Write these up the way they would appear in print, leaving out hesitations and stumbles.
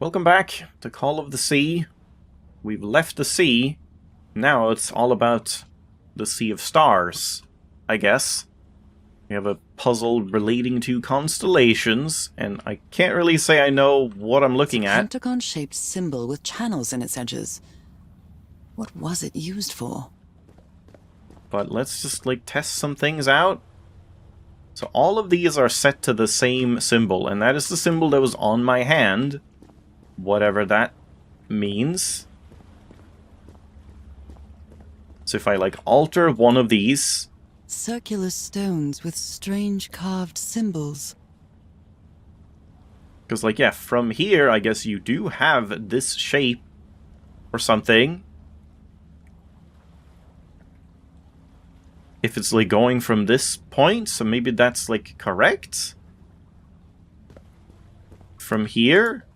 Welcome back to Call of the Sea. We've left the sea. Now it's all about the Sea of Stars, I guess. We have a puzzle relating to constellations, and I can't really say I know what I'm looking It's a at. pentagon-shaped symbol with channels in its edges. What was it used for? But let's just, test some things out. So all of these are set to the same symbol, and that is the symbol that was on my hand. Whatever that means. So if I, alter one of these... Circular stones with strange carved symbols. Because, yeah, from here, I guess you do have this shape or something. If it's, going from this point, so maybe that's, correct? From here?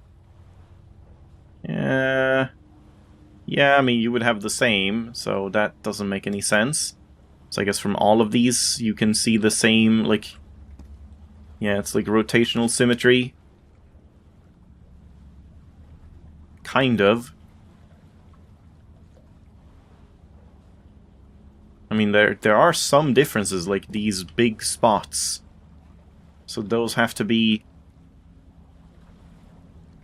Yeah, I mean, you would have the same, so that doesn't make any sense. So I guess from all of these, you can see the same, yeah, it's rotational symmetry. Kind of. I mean, there are some differences, like these big spots. So those have to be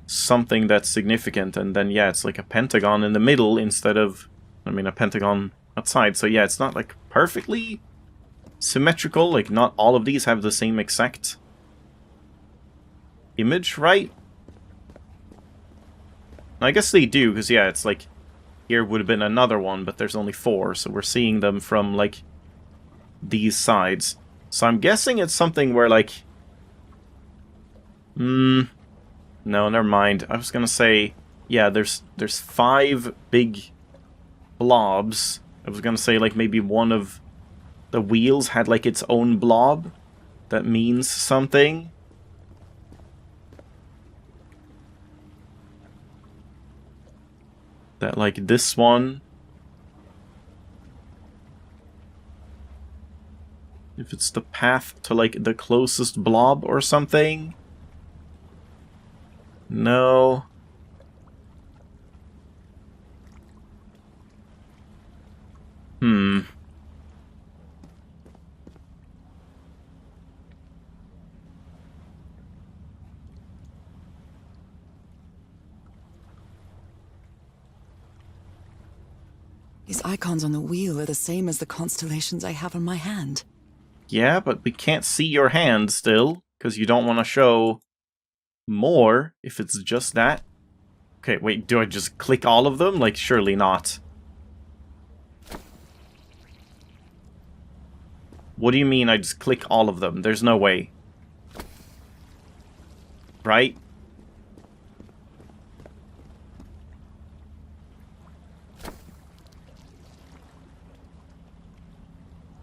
something that's significant, and then, yeah, it's like a pentagon in the middle instead of, I mean, a pentagon outside. So, yeah, it's not, perfectly symmetrical. Like, not all of these have the same exact image, right? I guess they do, because, yeah, it's here would have been another one, but there's only 4, so we're seeing them from, these sides. So I'm guessing it's something where, no, never mind. I was gonna say, yeah, there's 5 big blobs. I was gonna say, maybe one of the wheels had, its own blob that means something. That, this one, if it's the path to, the closest blob or something. No. These icons on the wheel are the same as the constellations I have on my hand. Yeah, but we can't see your hand still, because you don't want to show more if it's just that. Okay, wait, do I just click all of them? Surely not. What do you mean I just click all of them? There's no way. Right?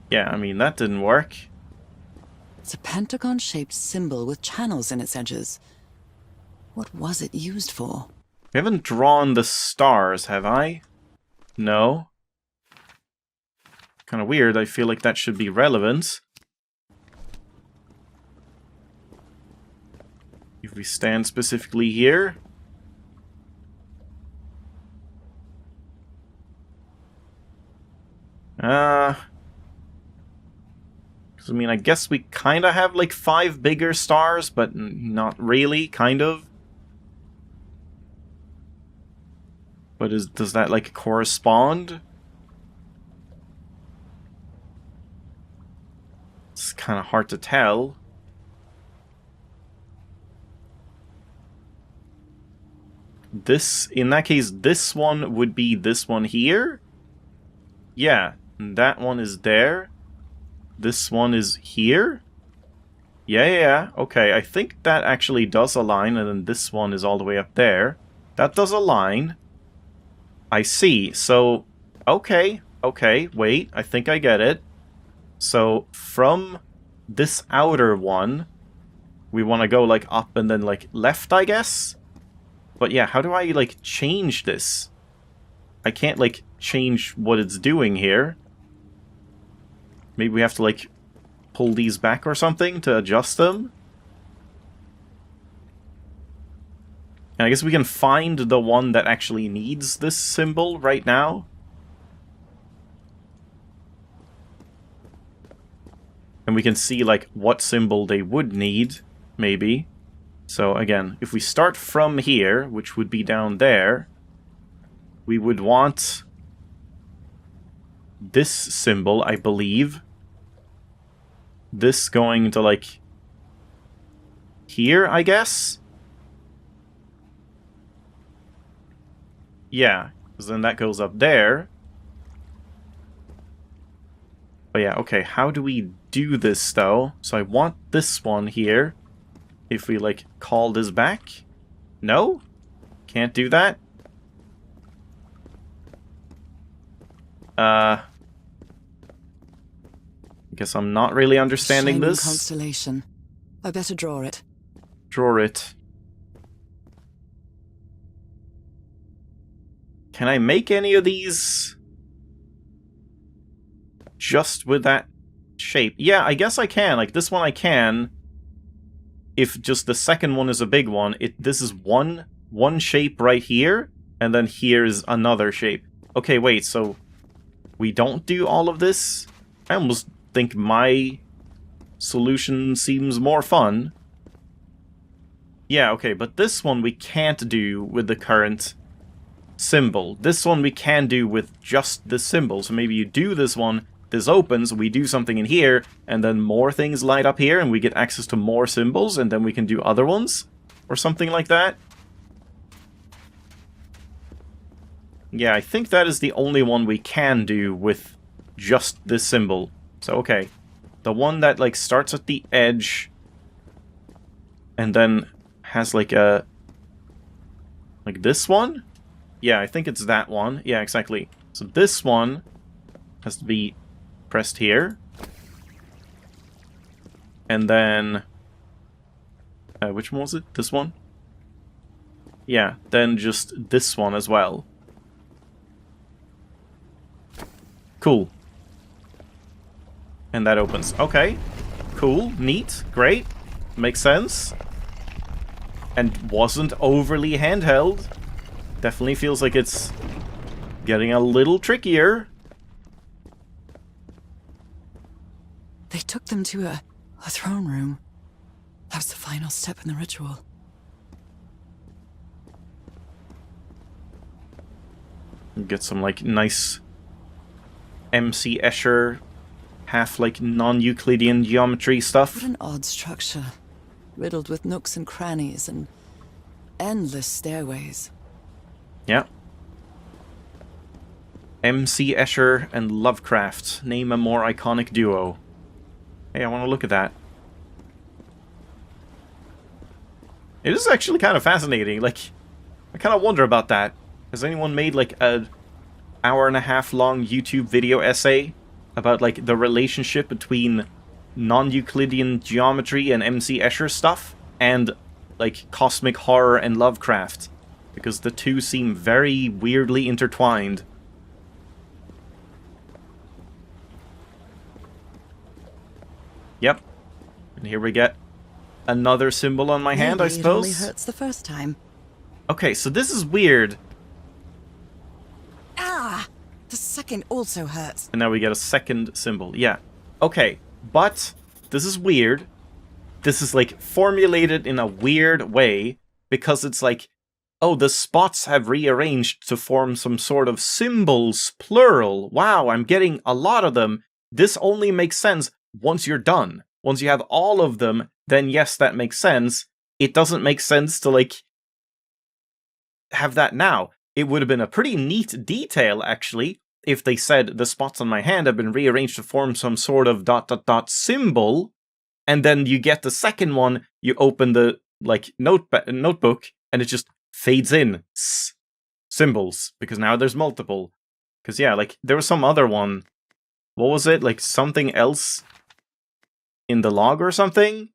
Yeah, I mean, that didn't work. It's a pentagon-shaped symbol with channels in its edges. What was it used for? We haven't drawn the stars, have I? No. Kind of weird, I feel like that should be relevant. If we stand specifically here. I mean, I guess we kind of have, 5 bigger stars, but not really, kind of. But does that, correspond? It's kind of hard to tell. In that case, this one would be this one here? Yeah, that one is there. This one is here? Yeah, okay, I think that actually does align, and then this one is all the way up there. That does align. I see, so... Okay, wait, I think I get it. So, from this outer one, we want to go, up and then, left, I guess? But yeah, how do I, change this? I can't, change what it's doing here. Maybe we have to, pull these back or something to adjust them? And I guess we can find the one that actually needs this symbol right now. And we can see, like, what symbol they would need, maybe. So, again, if we start from here, which would be down there, we would want this symbol, I believe. This going to, like, here, I guess? Yeah, because then that goes up there. But yeah, okay, how do we do this, though? So I want this one here. If we, like, call this back? No? Can't do that? I guess I'm not really understanding Shining this. constellation. I better draw it. Draw it. Can I make any of these just with that shape? Yeah, I guess I can. Like, this one I can. If just the second one is a big one, this is one shape right here, and then here's another shape. Okay, wait, so we don't do all of this? I almost think my solution seems more fun. Yeah, okay, but this one we can't do with the current symbol. This one we can do with just the symbol. So maybe you do this one, this opens, we do something in here, and then more things light up here, and we get access to more symbols, and then we can do other ones? Or something like that? Yeah, I think that is the only one we can do with just this symbol. So, okay. The one that, like, starts at the edge, and then has, like, a... like, this one? Yeah, I think it's that one. Yeah, exactly. So this one has to be pressed here. And then... which one was it? This one? Yeah, then just this one as well. Cool. And that opens. Okay. Cool. Neat. Great. Makes sense. And wasn't overly handheld. Definitely feels like it's getting a little trickier. They took them to a throne room. That was the final step in the ritual. Get some, like, nice MC Escher, half, like, non-Euclidean geometry stuff. What an odd structure. Riddled with nooks and crannies and endless stairways. Yeah. MC Escher and Lovecraft. Name a more iconic duo. Hey, I want to look at that. It is actually kind of fascinating. Like, I kind of wonder about that. Has anyone made, like, a hour-and-a-half long YouTube video essay about, like, the relationship between non-Euclidean geometry and MC Escher stuff and, like, cosmic horror and Lovecraft? Because the two seem very weirdly intertwined. Yep. And here we get another symbol on my hand, I Maybe suppose. it only hurts the first time. Okay, so this is weird. Ah! The second also hurts. And now we get a second symbol. Yeah. Okay, but this is weird. This is, like, formulated in a weird way, because it's like, oh, the spots have rearranged to form some sort of symbols, plural. Wow, I'm getting a lot of them. This only makes sense once you're done. Once you have all of them, then yes, that makes sense. It doesn't make sense to, like, have that now. It would have been a pretty neat detail, actually, if they said the spots on my hand have been rearranged to form some sort of ... symbol, and then you get the second one, you open the, like, notebook, and it just fades in. Symbols, because now there's multiple. Because, yeah, like, there was some other one. What was it? Like, something else in the log or something?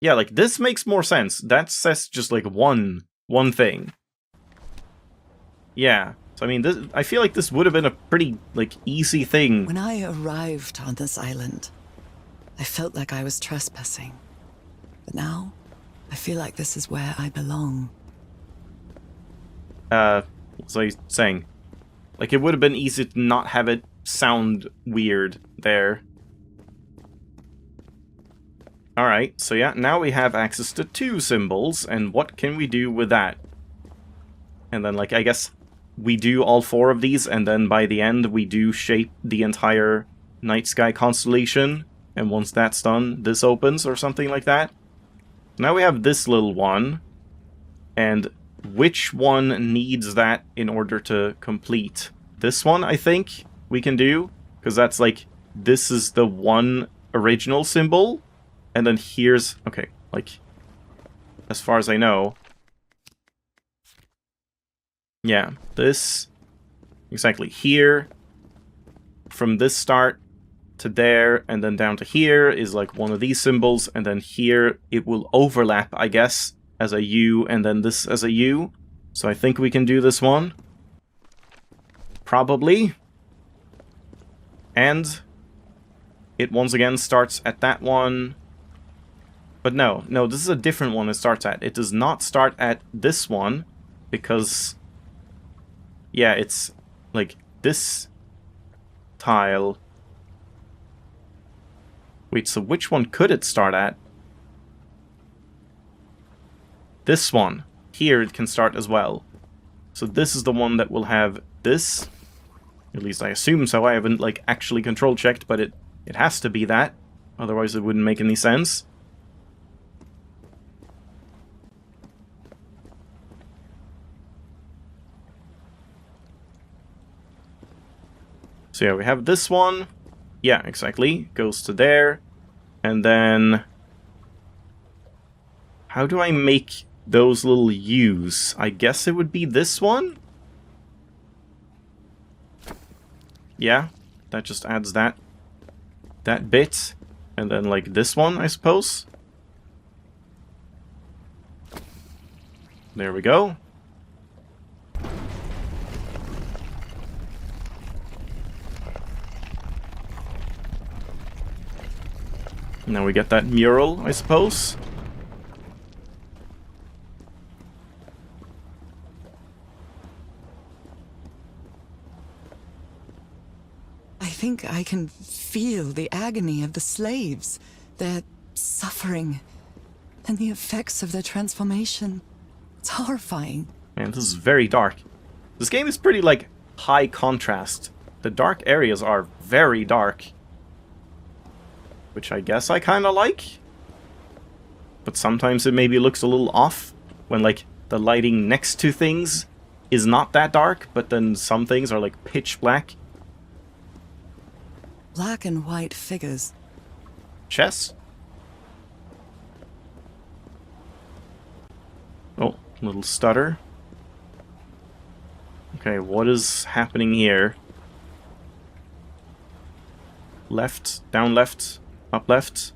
Yeah, like, this makes more sense. That says just, like, one thing. Yeah. So I mean, I feel like this would have been a pretty, like, easy thing. When I arrived on this island, I felt like I was trespassing. But now, I feel like this is where I belong. What was I saying? Like, it would have been easy to not have it sound weird there. Alright, so yeah, now we have access to 2 symbols, and what can we do with that? And then, like, I guess we do all 4 of these, and then by the end we do shape the entire night sky constellation, and once that's done, this opens, or something like that. Now we have this little one, and which one needs that in order to complete? This one, I think, we can do, because that's like, this is the one original symbol, and then here's, okay, like, as far as I know, yeah, this, exactly, here, from this start to there, and then down to here is like one of these symbols, and then here it will overlap, I guess, as a U, and then this as a U. So I think we can do this one. Probably. And it once again starts at that one. But no, this is a different one it starts at. It does not start at this one, because, yeah, it's like this tile. Wait, so which one could it start at? This one. Here it can start as well. So this is the one that will have this. At least I assume so. I haven't, like, actually control checked, but it has to be that. Otherwise it wouldn't make any sense. So yeah, we have this one. Yeah, exactly. Goes to there. And then, how do I make those little U's? I guess it would be this one? Yeah, that just adds that bit. And then, like, this one, I suppose. There we go. Now we get that mural, I suppose. I think I can feel the agony of the slaves, their suffering, and the effects of their transformation. It's horrifying. Man, this is very dark. This game is pretty, like, high contrast. The dark areas are very dark. Which I guess I kind of like. But sometimes it maybe looks a little off when, like, the lighting next to things is not that dark, but then some things are, like, pitch black. Black and white figures. Chess? Oh, little stutter. Okay, what is happening here? Left, down left. Up left.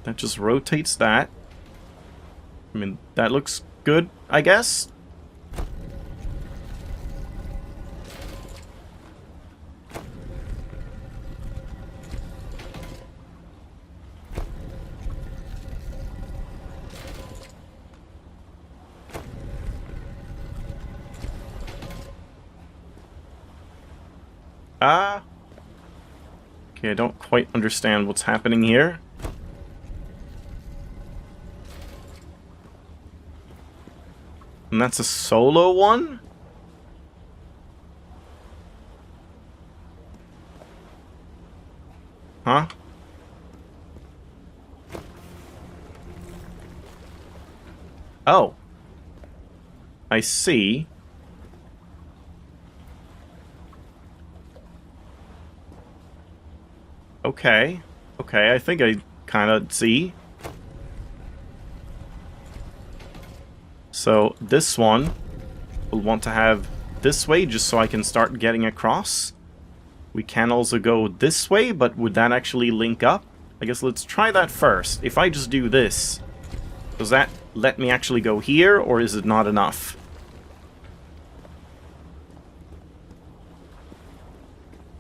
That just rotates that. I mean, that looks good, I guess. Okay, I don't quite understand what's happening here. And that's a solo one? Huh? Oh. I see. Okay. Okay, I think I kind of see. So this one will want to have this way just so I can start getting across. We can also go this way, but would that actually link up? I guess let's try that first. If I just do this, does that let me actually go here, or is it not enough?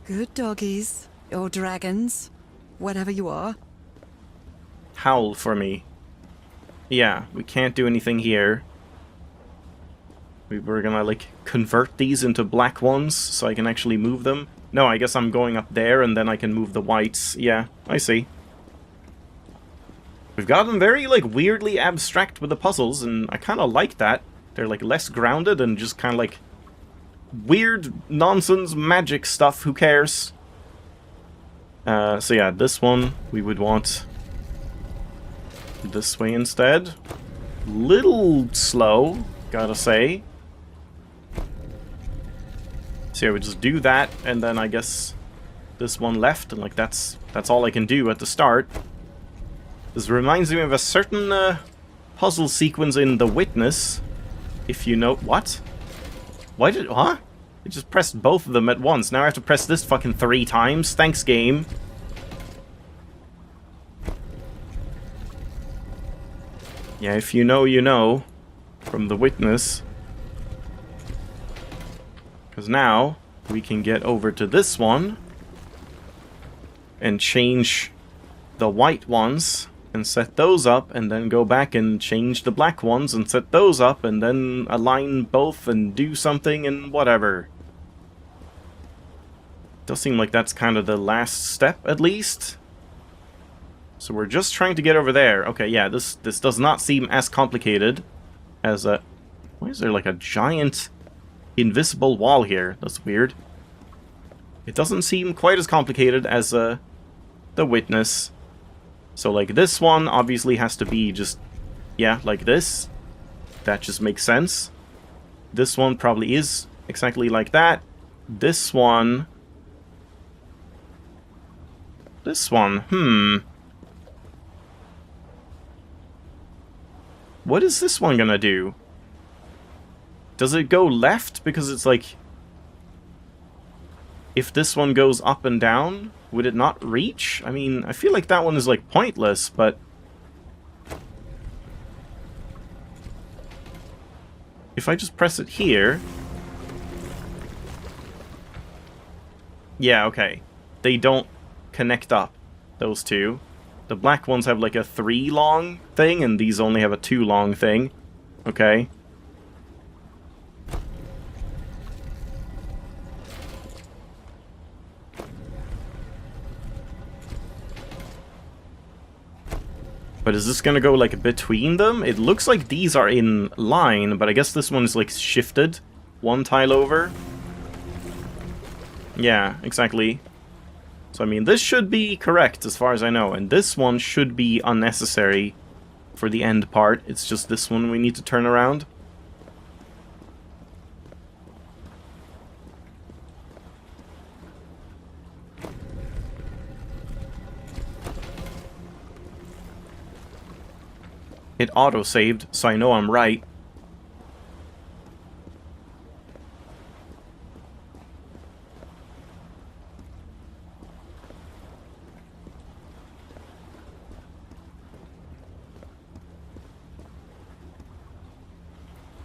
Good doggies. Or dragons. Whatever you are. Howl for me. Yeah, we can't do anything here. We're gonna, like, convert these into black ones so I can actually move them. No, I guess I'm going up there and then I can move the whites. Yeah, I see. We've gotten very, like, weirdly abstract with the puzzles, and I kind of like that. They're, like, less grounded and just kind of, like, weird nonsense magic stuff. Who cares? So yeah, this one we would want this way instead. Little slow, gotta say. So yeah, we just do that, and then I guess this one left, and like that's all I can do at the start. This reminds me of a certain puzzle sequence in The Witness. If you know... What? Why did... Huh? I just pressed both of them at once. Now I have to press this fucking 3 times. Thanks, game. Yeah, if you know, you know. From The Witness. Because now we can get over to this one. And change the white ones. And set those up, and then go back and change the black ones, and set those up, and then align both, and do something, and whatever. Does seem like that's kind of the last step, at least. So we're just trying to get over there. Okay, yeah, this does not seem as complicated as a... Why is there like a giant invisible wall here? That's weird. It doesn't seem quite as complicated as The Witness. So, like, this one obviously has to be just, yeah, like this. That just makes sense. This one probably is exactly like that. This one... What is this one gonna do? Does it go left? Because it's like... If this one goes up and down... Would it not reach? I mean, I feel like that one is, like, pointless, but... If I just press it here... Yeah, okay. They don't connect up, those two. The black ones have, like, a 3 long thing, and these only have a 2 long thing. Okay. But is this gonna go, like, between them? It looks like these are in line, but I guess this one is, like, shifted 1 tile over. Yeah, exactly. So, I mean, this should be correct as far as I know, and this one should be unnecessary for the end part. It's just this one we need to turn around. It auto-saved, so I know I'm right.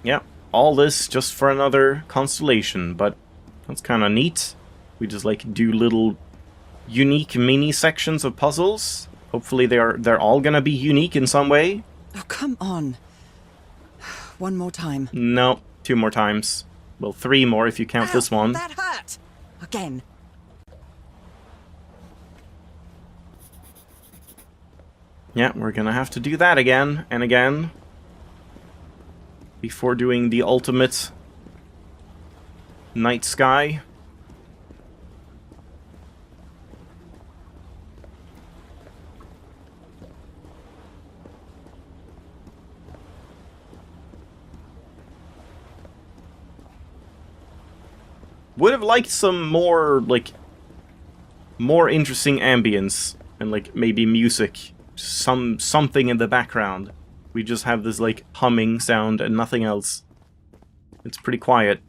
Yeah, all this just for another constellation, but that's kind of neat. We just, like, do little unique mini sections of puzzles. Hopefully they're all gonna be unique in some way. Oh, come on. One more time. No, 2 more times. Well, 3 more if you count this one. That hurt! Again. Yeah, we're gonna have to do that again and again. Before doing the ultimate night sky. Would have liked some more, like, more interesting ambience and, like, maybe music. Something in the background. We just have this, like, humming sound and nothing else. It's pretty quiet.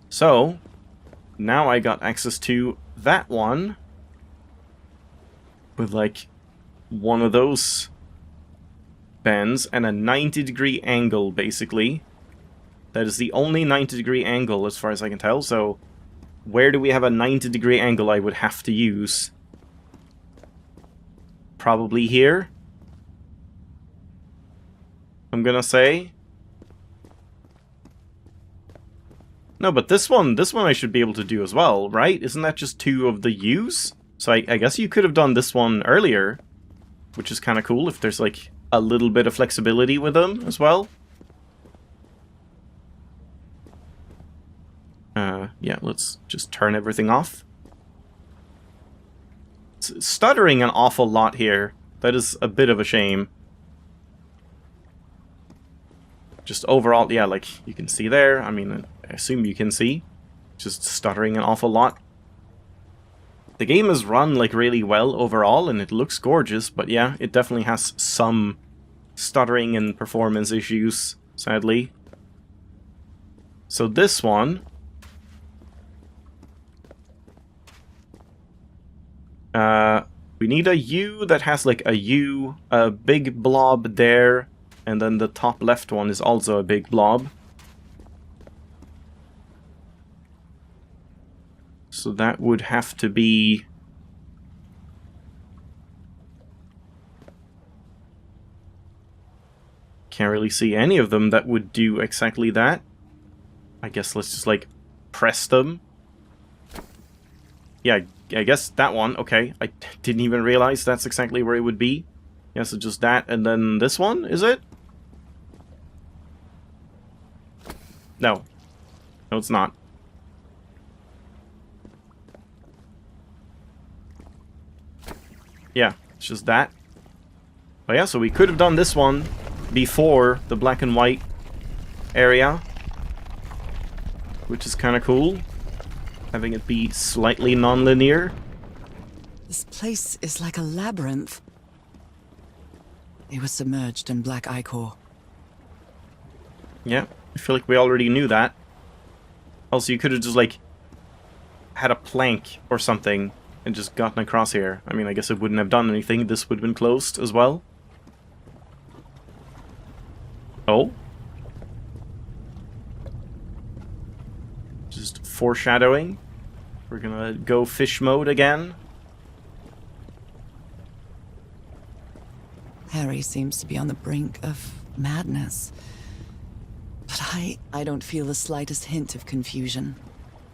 So, now I got access to that one. With, like, one of those bends and a 90-degree angle, basically. That is the only 90-degree angle, as far as I can tell, so... Where do we have a 90-degree angle I would have to use? Probably here. I'm gonna say. No, but this one I should be able to do as well, right? Isn't that just 2 of the U's? So I guess you could have done this one earlier, which is kind of cool if there's like a little bit of flexibility with them as well. Yeah, let's just turn everything off. It's stuttering an awful lot here. That is a bit of a shame. Just overall, yeah, like you can see there. I mean, I assume you can see. Just stuttering an awful lot. The game is run like really well overall, and it looks gorgeous, but yeah, it definitely has some stuttering and performance issues, sadly. So this one... we need a U that has like a U, a big blob there, and then the top left one is also a big blob. So that would have to be... Can't really see any of them that would do exactly that. I guess let's just like press them. Yeah, I guess that one, okay. I didn't even realize that's exactly where it would be. Yeah, so just that, and then this one, is it? No. No, it's not. Yeah, it's just that. But yeah, so we could have done this one before the black and white area, which is kind of cool. Having it be slightly non-linear. This place is like a labyrinth. It was submerged in black ichor. Yeah, I feel like we already knew that. Also, you could have just, like, had a plank or something and just gotten across here. I mean, I guess it wouldn't have done anything. This would have been closed as well. Oh. Just foreshadowing. We're gonna go fish mode again. Harry seems to be on the brink of madness. But I don't feel the slightest hint of confusion.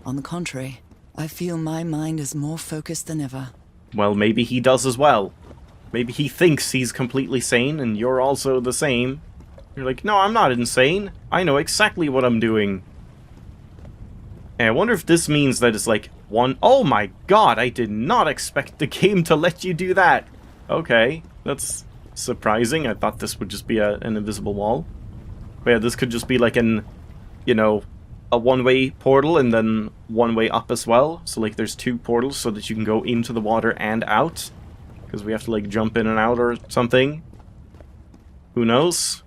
On the contrary, I feel my mind is more focused than ever. Well, maybe he does as well. Maybe he thinks he's completely sane and you're also the same. You're like, no, I'm not insane. I know exactly what I'm doing. And I wonder if this means that it's like one... Oh my god, I did not expect the game to let you do that. Okay, that's surprising. I thought this would just be an invisible wall. But yeah, this could just be like an, you know, a one-way portal and then one way up as well. So like there's 2 portals so that you can go into the water and out. Because we have to like jump in and out or something. Who knows?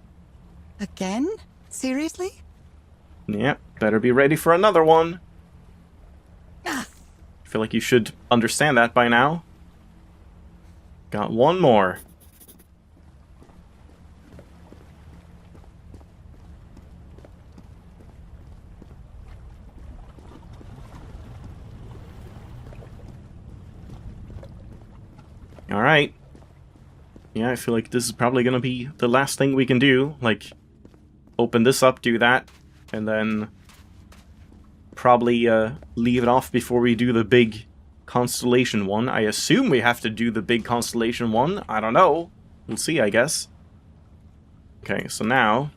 Again? Seriously? Yeah, better be ready for another one. Ah. I feel like you should understand that by now. Got one more. Alright. Yeah, I feel like this is probably gonna be the last thing we can do. Like, open this up, do that, and then probably leave it off before we do the big constellation one. I assume we have to do the big constellation one. I don't know. We'll see, I guess. Okay, so now...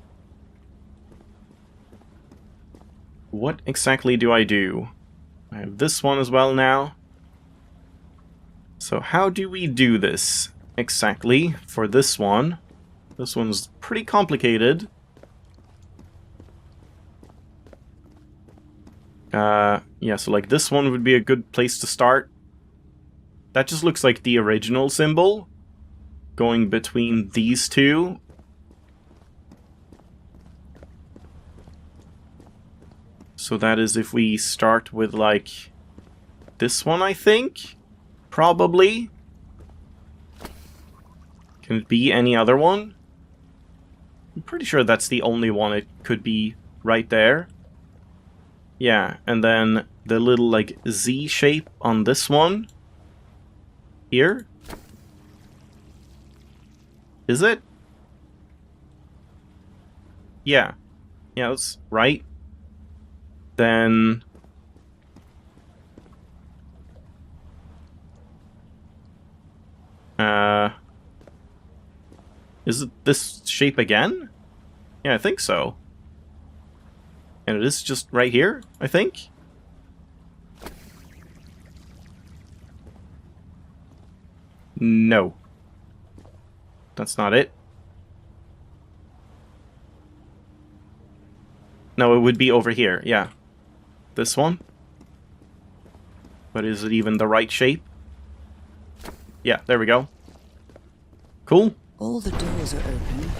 what exactly do I do? I have this one as well now. So how do we do this exactly for this one? This one's pretty complicated. Yeah, so like this one would be a good place to start. That just looks like the original symbol going between these two. So that is if we start with, like, this one, I think? Probably. Can it be any other one? I'm pretty sure that's the only one it could be right there. Yeah, and then the little, like, Z shape on this one. Here. Is it? Yeah. Yeah, that's right. Then... Is it this shape again? Yeah, I think so. And it is just right here, I think? No. That's not it. No, it would be over here, yeah. This one? But is it even the right shape? Yeah, there we go. Cool. All the doors are open,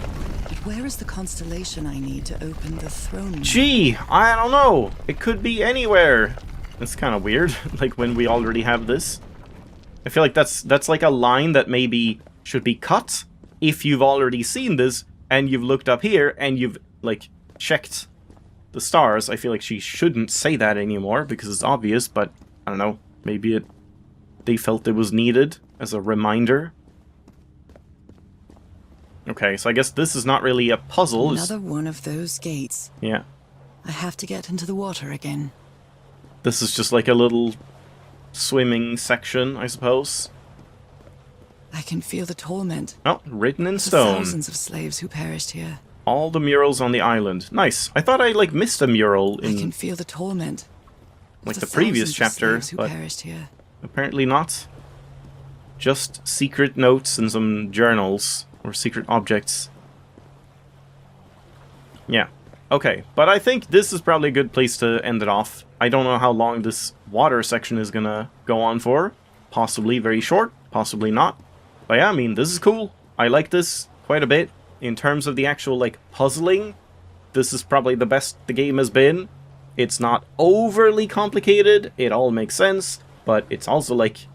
but where is the constellation I need to open the throne room? Gee, I don't know. It could be anywhere. That's kind of weird, like when we already have this. I feel like that's like a line that maybe should be cut if you've already seen this and you've looked up here and you've, like, checked the stars. I feel like she shouldn't say that anymore because it's obvious, but I don't know. Maybe they felt it was needed as a reminder. Okay, so I guess this is not really a puzzle. Another one of those gates. Yeah. I have to get into the water again. This is just like a little swimming section, I suppose. I can feel the torment. Oh, written in The stone. thousands of slaves who perished here. All the murals on the island. Nice. I thought I, like, missed a mural I can in, feel the torment. like, of the previous thousands of chapter, slaves who but perished here. apparently not. Just secret notes and some journals, or secret objects. Yeah. Okay, but I think this is probably a good place to end it off. I don't know how long this water section is gonna go on for. Possibly very short, possibly not. But yeah, I mean, this is cool. I like this quite a bit. In terms of the actual, like, puzzling, this is probably the best the game has been. It's not overly complicated, it all makes sense, but it's also, like,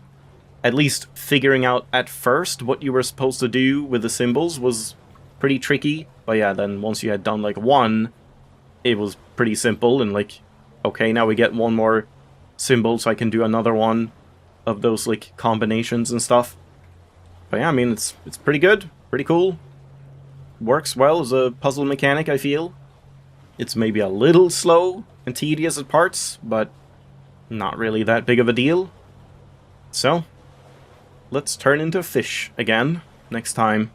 at least figuring out at first what you were supposed to do with the symbols was pretty tricky. But yeah, then once you had done, like, one, it was pretty simple, and, like, okay, now we get one more symbol, so I can do another one of those, like, combinations and stuff. But yeah, I mean, it's pretty good, pretty cool. Works well as a puzzle mechanic, I feel. It's maybe a little slow and tedious at parts, but not really that big of a deal. So, let's turn into fish again next time.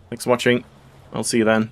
Thanks for watching. I'll see you then.